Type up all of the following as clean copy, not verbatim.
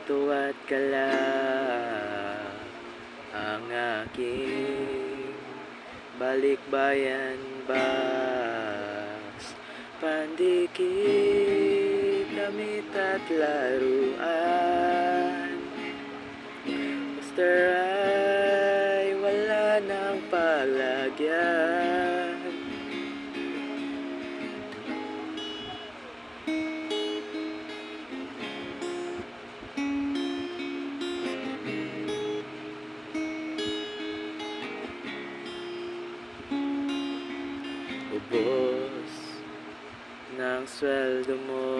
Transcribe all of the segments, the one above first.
tuwa't galak ang aking balikbayan, bas pandikit, damit at laruan. Poster ay wala ng paglagyan. Ubos ng sweldo mo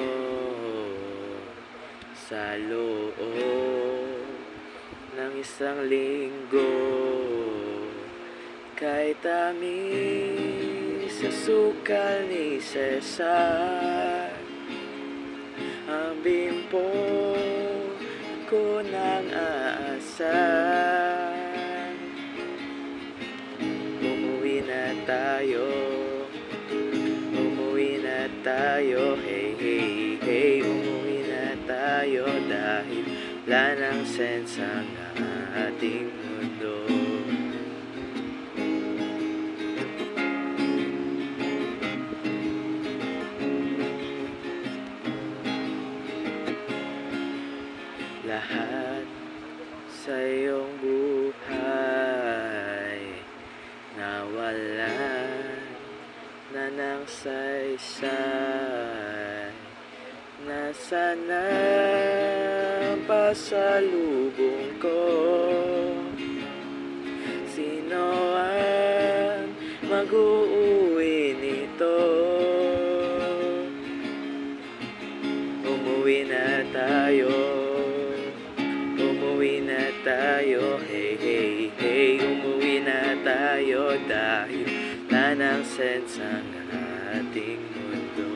sa loob ng isang linggo, kay tamis sa sukal ni Cesar. Ang bimpo ko nang aasan. Umuwi na tayo, hey, hey, hey. Umuwi na tayo dahil wala nang sense ang ating mundo. Lahat sa iyong buhay nawalan na ng saysay. Nasaan ang pasalubong ko? Sino ang mag-uuwi nito? Umuwi na tayo, hey, hey, hey. Umuwi na tayo dahil wala nang sense ang ating mundo.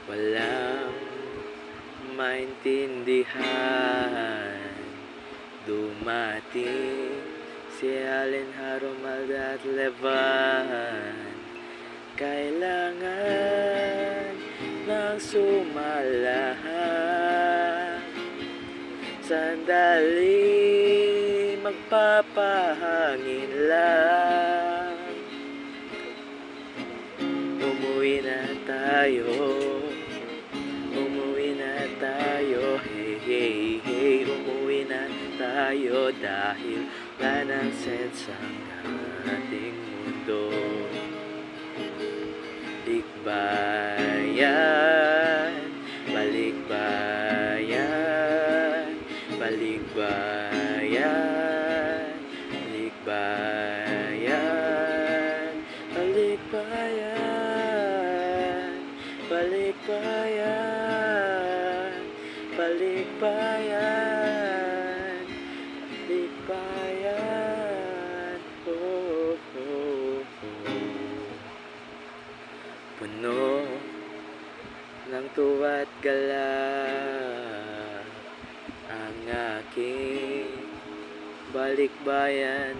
Walang maintindihan. Dumating si Allen, Romualda at Levan. Kailangan ng sumalahan. Sandali magpapahangin lang. Umuwi na tayo, hey, hey, hey. Umuwi na tayo dahil wala nang sense ang ating mundo. Balikbayan, balikbayan, balikbayan, balikbayan, balikbayan, balikbayan, balikbayan, oh, oh, oh. Puno ng tuwa't galak ang aking balikbayan,